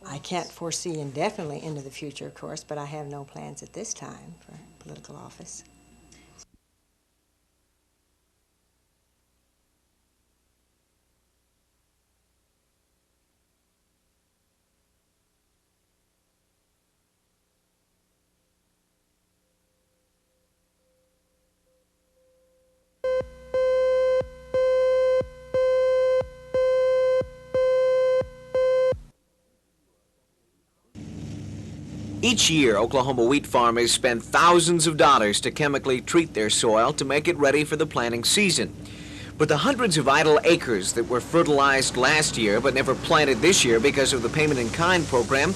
I can't foresee indefinitely into the future, of course, but I have no plans at this time for political office. Each year, Oklahoma wheat farmers spend thousands of dollars to chemically treat their soil to make it ready for the planting season. But the hundreds of idle acres that were fertilized last year but never planted this year because of the payment-in-kind program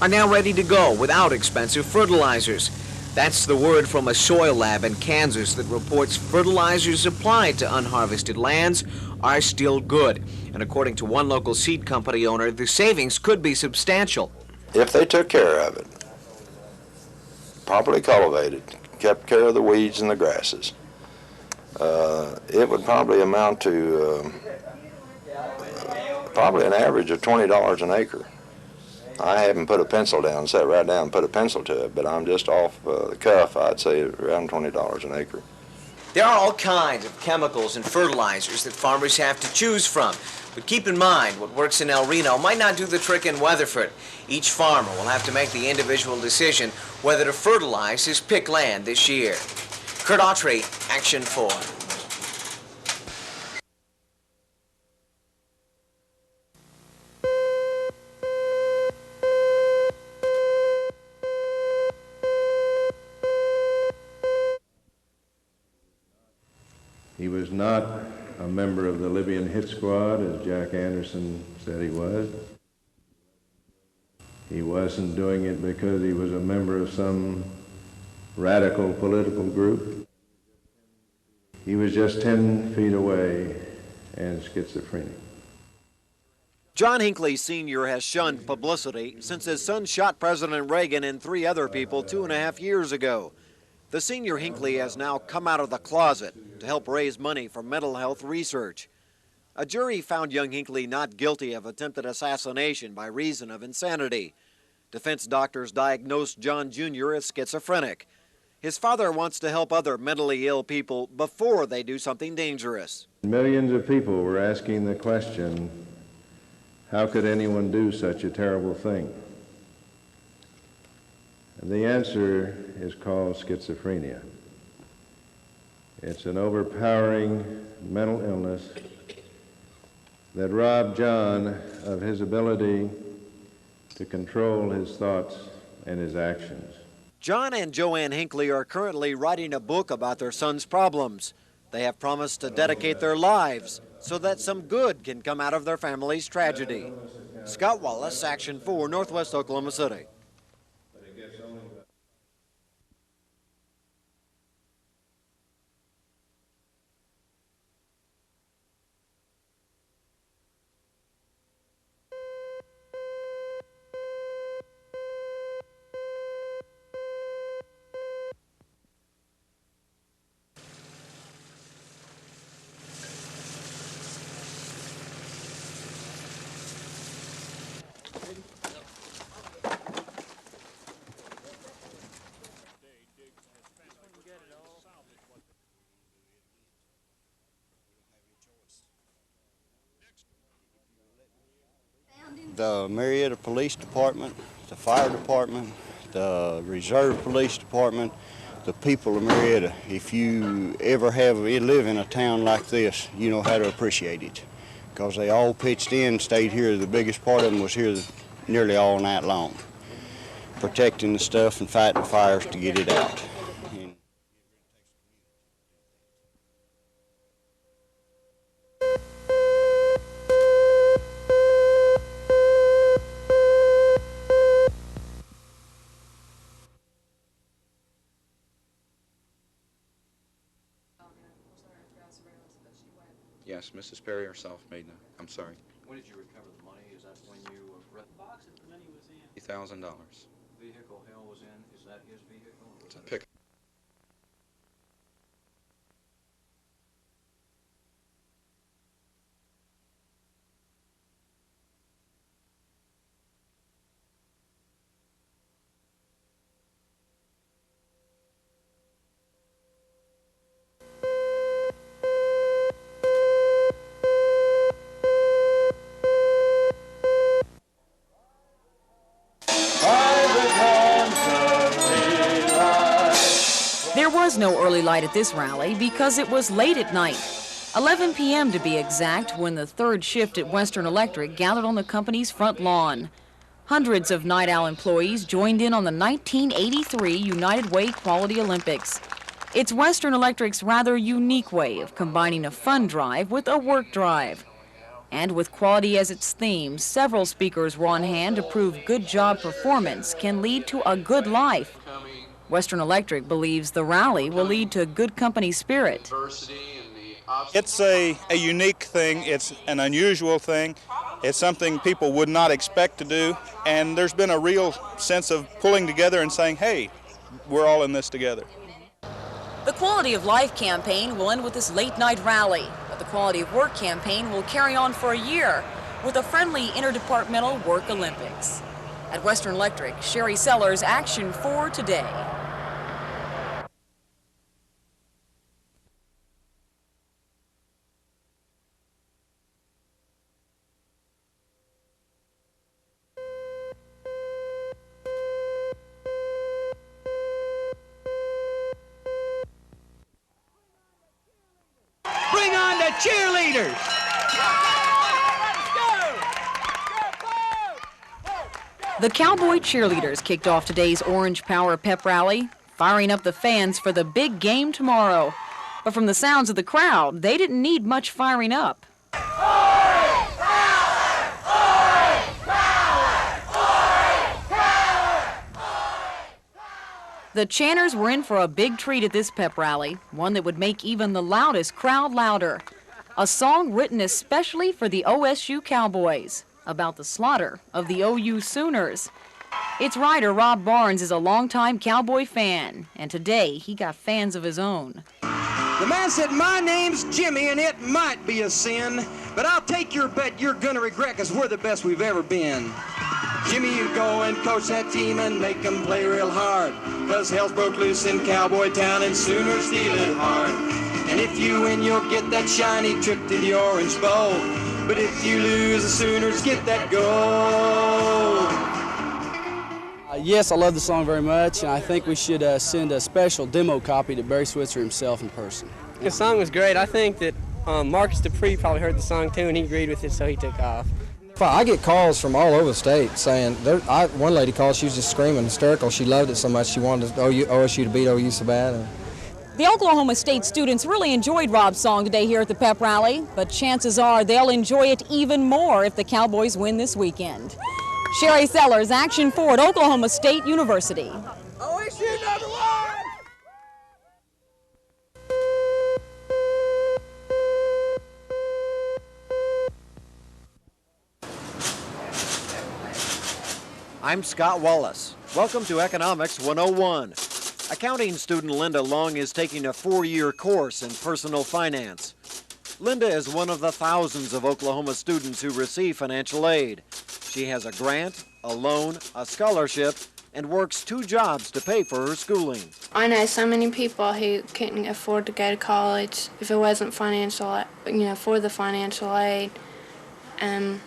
are now ready to go without expensive fertilizers. That's the word from a soil lab in Kansas that reports fertilizers applied to unharvested lands are still good. And according to one local seed company owner, the savings could be substantial. If they took care of it, properly cultivated, kept care of the weeds and the grasses, it would probably amount to probably an average of $20 an acre. I haven't put a pencil down, sat right down and put a pencil to it, but I'm just off the cuff. I'd say around $20 an acre. There are all kinds of chemicals and fertilizers that farmers have to choose from. But keep in mind, what works in El Reno might not do the trick in Weatherford. Each farmer will have to make the individual decision whether to fertilize his pick land this year. Kurt Autry, Action 4. He was not a member of the Libyan hit squad, as Jack Anderson said he was. He wasn't doing it because he was a member of some radical political group. He was just 10 feet away and schizophrenic. John Hinckley Sr. has shunned publicity since his son shot President Reagan and 3 other people 2.5 years ago. The senior Hinckley has now come out of the closet to help raise money for mental health research. A jury found young Hinckley not guilty of attempted assassination by reason of insanity. Defense doctors diagnosed John Jr. as schizophrenic. His father wants to help other mentally ill people before they do something dangerous. Millions of people were asking the question, how could anyone do such a terrible thing? And the answer is called schizophrenia. It's an overpowering mental illness that robbed John of his ability to control his thoughts and his actions. John and Joanne Hinckley are currently writing a book about their son's problems. They have promised to dedicate their lives so that some good can come out of their family's tragedy. Scott Wallace, Action 4, Northwest Oklahoma City. The Marietta Police Department, the Fire Department, the Reserve Police Department, the people of Marietta. If you ever live in a town like this, you know how to appreciate it, because they all pitched in, stayed here. The biggest part of them was here nearly all night long, protecting the stuff and fighting fires to get it out. Yes, Mrs. Perry herself made I'm sorry. When did you recover the money? Is that when you read the box that the money was in? $1,000. Vehicle Hill was in. Is that his vehicle? It's a pickup. There was no early light at this rally because it was late at night. 11 p.m. to be exact, when the third shift at Western Electric gathered on the company's front lawn. Hundreds of Night Owl employees joined in on the 1983 United Way Quality Olympics. It's Western Electric's rather unique way of combining a fun drive with a work drive. And with quality as its theme, several speakers were on hand to prove good job performance can lead to a good life. Western Electric believes the rally will lead to good company spirit. It's a unique thing. It's an unusual thing. It's something people would not expect to do. And there's been a real sense of pulling together and saying, hey, we're all in this together. The Quality of Life campaign will end with this late-night rally, but the Quality of Work campaign will carry on for a year with a friendly interdepartmental work Olympics. At Western Electric, Sherry Sellers, Action 4 Today. Bring on the cheerleaders! The Cowboy Cheerleaders kicked off today's Orange Power Pep Rally, firing up the fans for the big game tomorrow. But from the sounds of the crowd, they didn't need much firing up. The chanters were in for a big treat at this pep rally, one that would make even the loudest crowd louder. A song written especially for the OSU Cowboys, about the slaughter of the OU Sooners. Its writer, Rob Barnes, is a longtime Cowboy fan, and today he got fans of his own. The man said, my name's Jimmy, and it might be a sin, but I'll take your bet you're gonna regret, 'cause we're the best we've ever been. Jimmy, you go and coach that team and make them play real hard, 'cause hell's broke loose in Cowboy Town and Sooners stealing hard. And if you win, you'll get that shiny trip to the Orange Bowl, but if you lose, the Sooners get that gold. Yes, I love the song very much, and I think we should send a special demo copy to Barry Switzer himself in person. The song was great. I think that Marcus Dupree probably heard the song too, and he agreed with it, so he took off. I get calls from all over the state saying, one lady called, she was just screaming, hysterical. She loved it so much she wanted OSU to beat OU so bad. The Oklahoma State students really enjoyed Rob's song today here at the pep rally, but chances are they'll enjoy it even more if the Cowboys win this weekend. Sherry Sellers, Action 4 at Oklahoma State University. OSU number one! I'm Scott Wallace. Welcome to Economics 101. Accounting student Linda Long is taking a 4-year course in personal finance. Linda is one of the thousands of Oklahoma students who receive financial aid. She has a grant, a loan, a scholarship, and works 2 jobs to pay for her schooling. I know so many people who couldn't afford to go to college if it wasn't financial, for the financial aid. It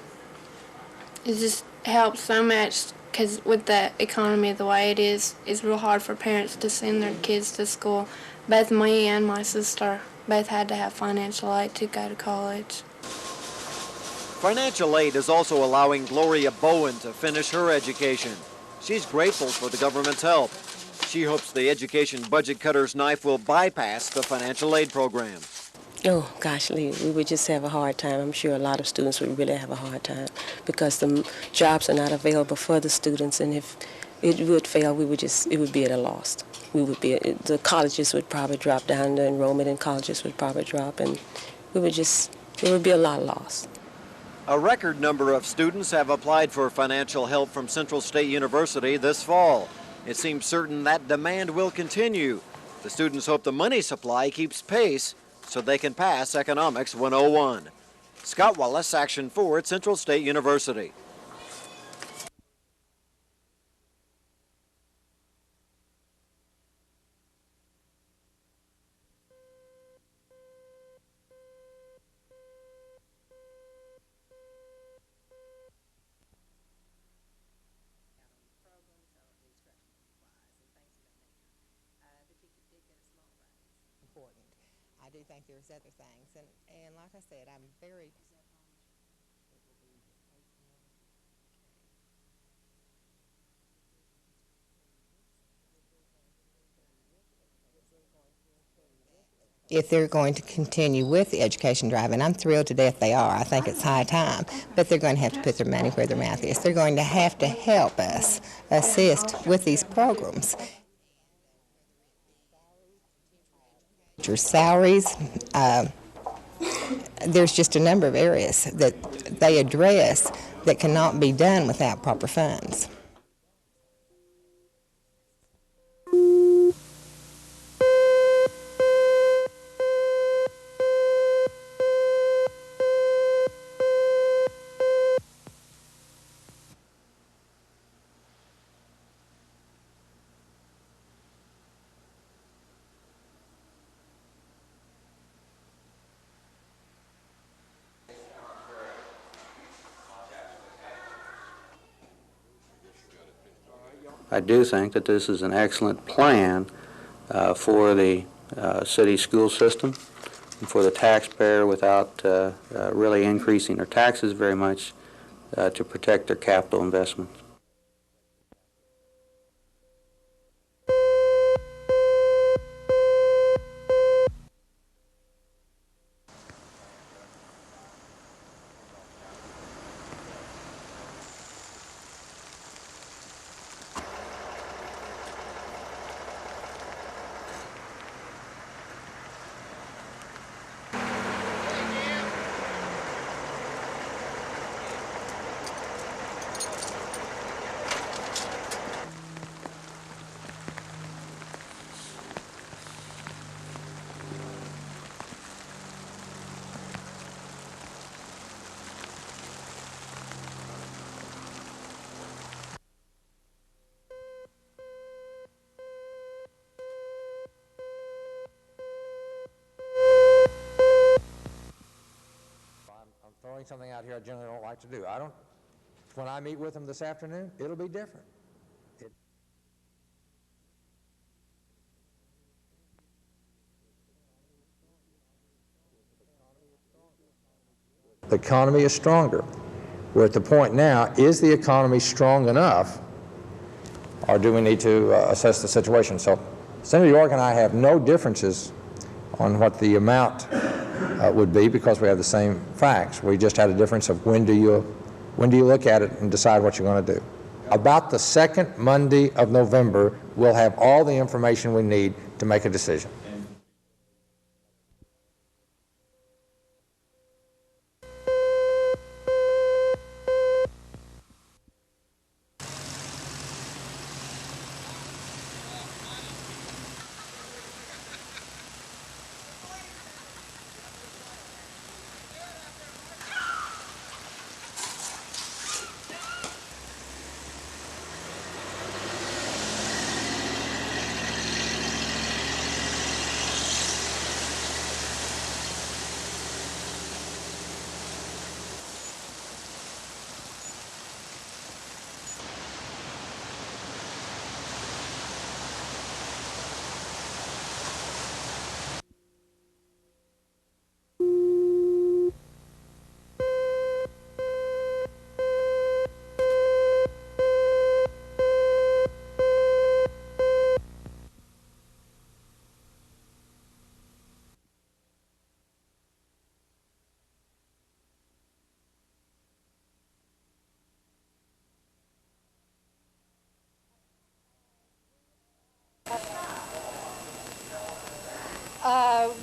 just helps so much, because with the economy the way it is, it's real hard for parents to send their kids to school. Both me and my sister both had to have financial aid to go to college. Financial aid is also allowing Gloria Bowen to finish her education. She's grateful for the government's help. She hopes the education budget cutter's knife will bypass the financial aid program. Oh, gosh, Lee, we would just have a hard time. I'm sure a lot of students would really have a hard time because the jobs are not available for the students, and if it would fail, it would be at a loss. The colleges would probably drop down, the enrollment in colleges would probably drop, and there would be a lot of loss. A record number of students have applied for financial help from Central State University this fall. It seems certain that demand will continue. The students hope the money supply keeps pace so they can pass Economics 101. Scott Wallace, Action 4 at Central State University. I do think there's other things, and like I said, I'm very. If they're going to continue with the education drive, and I'm thrilled to death they are, I think it's high time, but they're going to have to put their money where their mouth is. They're going to have to help us assist with these programs. Teacher salaries, there's just a number of areas that they address that cannot be done without proper funds. I do think that this is an excellent plan for the city school system and for the taxpayer without really increasing their taxes very much to protect their capital investments. Throwing something out here I generally don't like to do. When I meet with them this afternoon, it'll be different. The economy is stronger. We're at the point now, is the economy strong enough, or do we need to assess the situation? So Senator York and I have no differences on what the amount would be because we have the same facts. We just had a difference of when do you look at it and decide what you're going to do. About the second Monday of November, we'll have all the information we need to make a decision.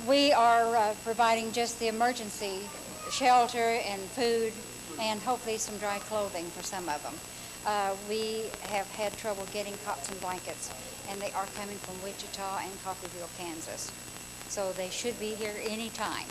We are providing just the emergency shelter and food and hopefully some dry clothing for some of them. We have had trouble getting cots and blankets, and they are coming from Wichita and Coffeyville, Kansas. So they should be here any time.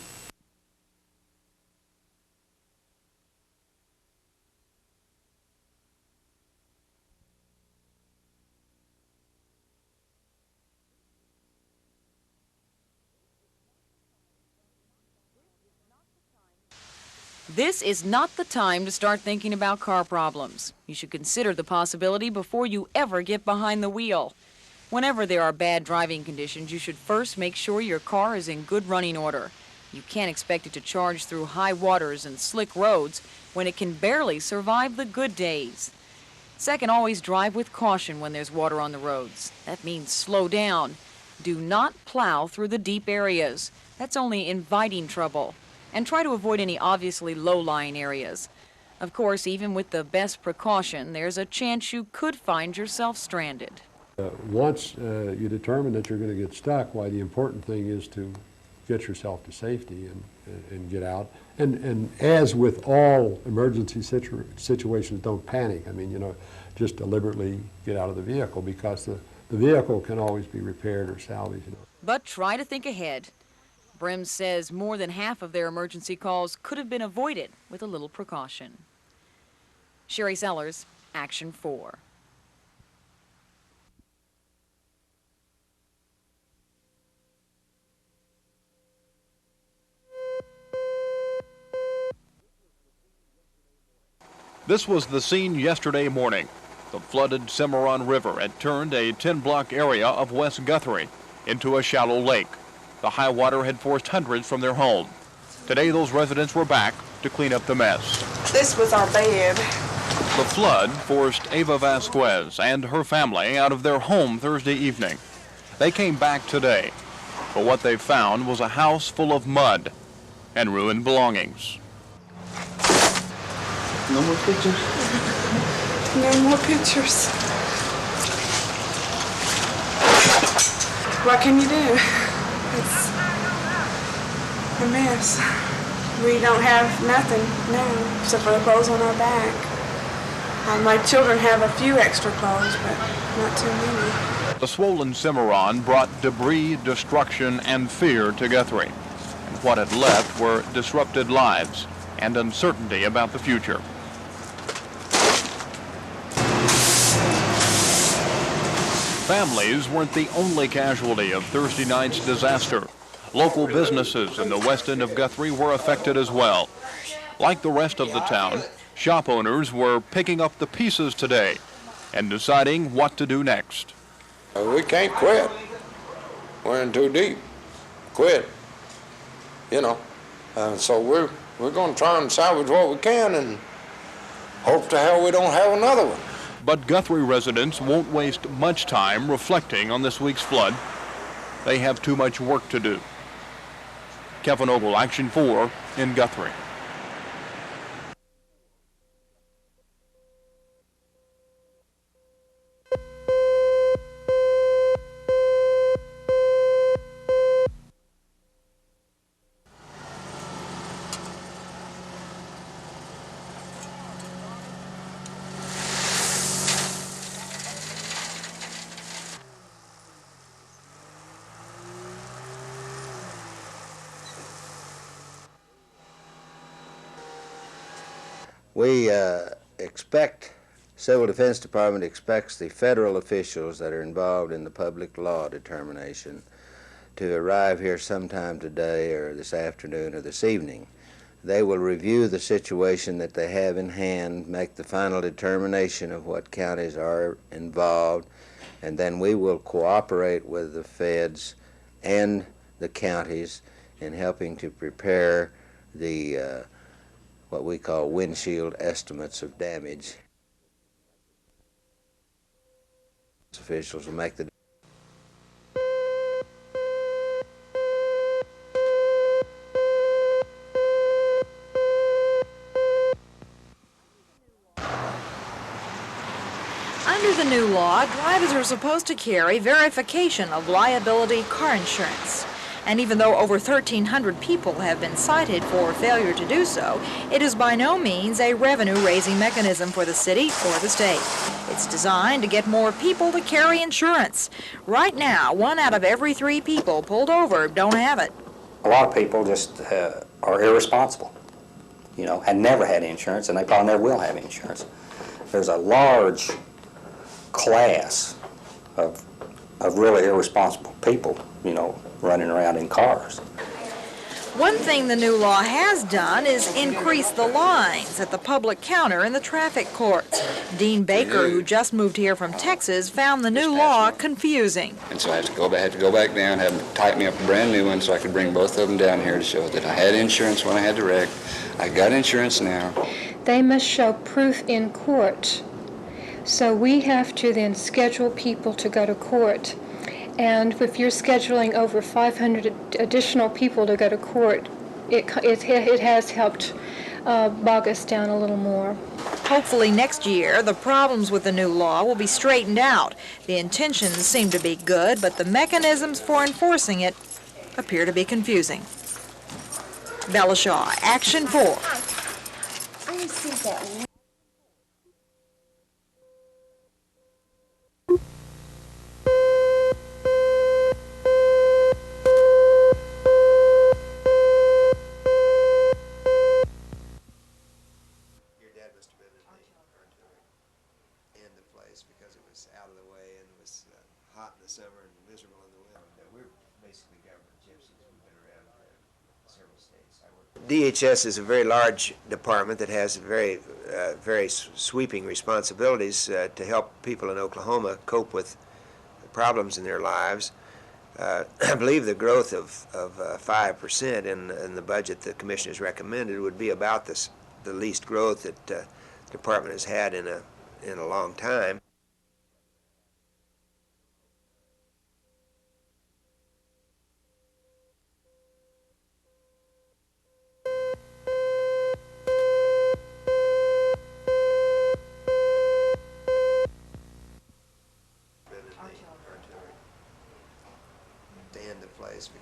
This is not the time to start thinking about car problems. You should consider the possibility before you ever get behind the wheel. Whenever there are bad driving conditions, you should first make sure your car is in good running order. You can't expect it to charge through high waters and slick roads when it can barely survive the good days. Second, always drive with caution when there's water on the roads. That means slow down. Do not plow through the deep areas. That's only inviting trouble. And try to avoid any obviously low-lying areas. Of course, even with the best precaution, there's a chance you could find yourself stranded. Once you determine that you're going to get stuck, why the important thing is to get yourself to safety and get out. And as with all emergency situations, don't panic. I mean, just deliberately get out of the vehicle, because the vehicle can always be repaired or salvaged. But try to think ahead. Brim says more than half of their emergency calls could have been avoided with a little precaution. Sherry Sellers, Action 4. This was the scene yesterday morning. The flooded Cimarron River had turned a 10-block area of West Guthrie into a shallow lake. The high water had forced hundreds from their home. Today, those residents were back to clean up the mess. This was our bed. The flood forced Ava Vasquez and her family out of their home Thursday evening. They came back today, but what they found was a house full of mud and ruined belongings. No more pictures? No more pictures. What can you do? It's a mess. We don't have nothing now except for the clothes on our back. My children have a few extra clothes, but not too many. The swollen Cimarron brought debris, destruction, and fear to Guthrie. And what it left were disrupted lives and uncertainty about the future. Families weren't the only casualty of Thursday night's disaster. Local businesses in the west end of Guthrie were affected as well. Like the rest of the town, shop owners were picking up the pieces today and deciding what to do next. We can't quit. We're in too deep. Quit. So we're going to try and salvage what we can and hope to hell we don't have another one. But Guthrie residents won't waste much time reflecting on this week's flood. They have too much work to do. Kevin Ogle, Action 4 in Guthrie. We expect, Civil Defense Department expects the federal officials that are involved in the public law determination to arrive here sometime today or this afternoon or this evening. They will review the situation that they have in hand, make the final determination of what counties are involved, and then we will cooperate with the feds and the counties in helping to prepare the what we call windshield estimates of damage. Officials will make the Under the new law, drivers are supposed to carry verification of liability car insurance. And even though over 1,300 people have been cited for failure to do so, it is by no means a revenue-raising mechanism for the city or the state. It's designed to get more people to carry insurance. Right now, 1 out of every 3 people pulled over don't have it. A lot of people just are irresponsible, and never had insurance, and they probably never will have insurance. There's a large class of really irresponsible people, running around in cars. One thing the new law has done is increase the lines at the public counter in the traffic courts. Dean Baker, who just moved here from Texas, found the new law confusing. And so I had to go back down, have them type me up a brand new one so I could bring both of them down here to show that I had insurance when I had the wreck. I got insurance now. They must show proof in court. So we have to then schedule people to go to court. And if you're scheduling over 500 additional people to go to court, it has helped bog us down a little more. Hopefully next year, the problems with the new law will be straightened out. The intentions seem to be good, but the mechanisms for enforcing it appear to be confusing. Bella Shaw, Action 4. I see that. DHS is a very large department that has very sweeping responsibilities to help people in Oklahoma cope with the problems in their lives. I believe the growth of 5% in the budget the Commission has recommended would be about the least growth that the department has had in a long time.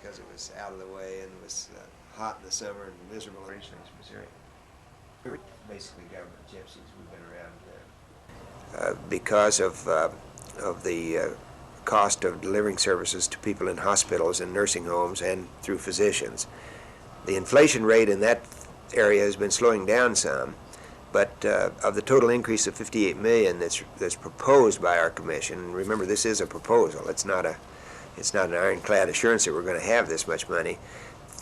Because it was out of the way and it was hot in the summer and miserable in Missouri. We're basically government gypsies. We've been around because of the cost of delivering services to people in hospitals and nursing homes and through physicians. The inflation rate in that area has been slowing down some, but of the total increase of $58 million that's proposed by our commission, remember this is a proposal, it's not an ironclad assurance that we're going to have this much money.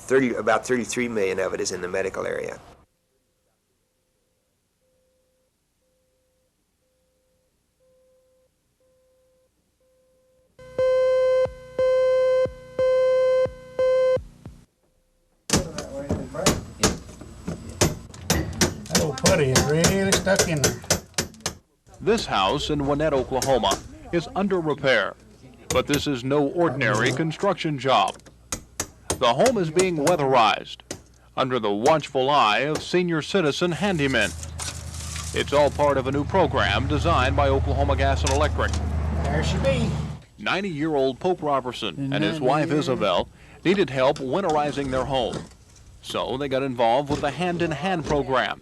About $33 million of it is in the medical area. That old putty is really stuck in there. This house in Wanette, Oklahoma is under repair. But this is no ordinary construction job. The home is being weatherized under the watchful eye of senior citizen handymen. It's all part of a new program designed by Oklahoma Gas and Electric. There she be. 90-year-old Pope Robertson and his wife Isabel needed help winterizing their home. So they got involved with the Hand-in-Hand program.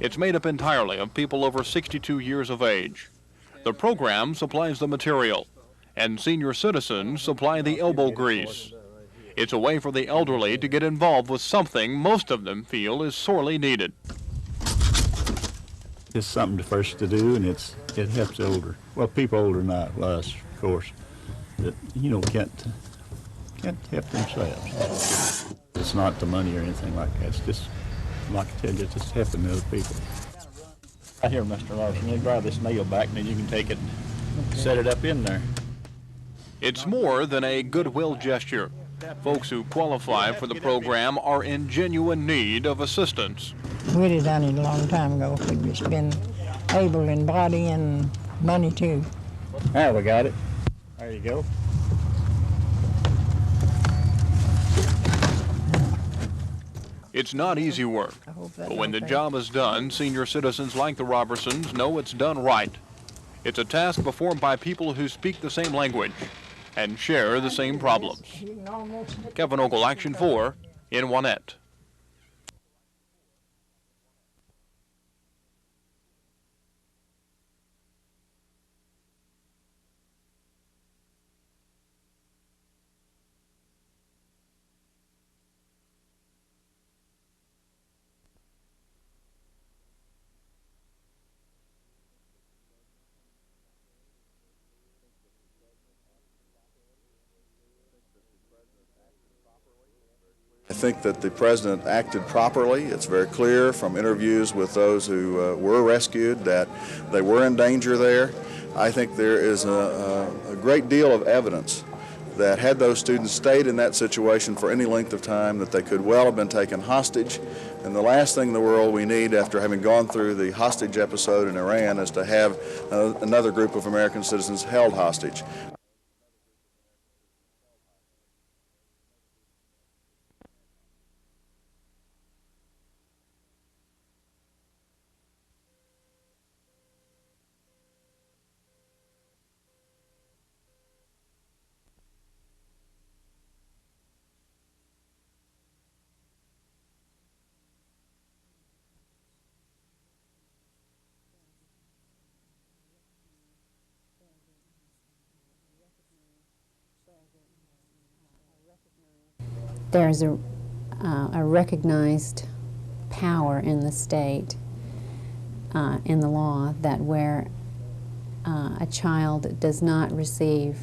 It's made up entirely of people over 62 years of age. The program supplies the material, and senior citizens supply the elbow grease. It's a way for the elderly to get involved with something most of them feel is sorely needed. It's something for us to do, and it helps people older than us, of course, that can't help themselves. It's not the money or anything like that. It's just, like I tell you, just helping other people. Right here, Mr. Larson, you drive this nail back, and then you can take it and set it up in there. It's more than a goodwill gesture. Folks who qualify for the program are in genuine need of assistance. We'd have done it a long time ago if we'd just been able in body and money too. There, we got it. There you go. It's not easy work, but when the job is done, senior citizens like the Robertsons know it's done right. It's a task performed by people who speak the same language and share the same problems. Kevin Ogle, Action 4, in Wanette. think that the president acted properly. It's very clear from interviews with those who were rescued that they were in danger there. I think there is a great deal of evidence that had those students stayed in that situation for any length of time, that they could well have been taken hostage. And the last thing in the world we need after having gone through the hostage episode in Iran is to have another group of American citizens held hostage. There's a recognized power in the state, in the law, that where a child does not receive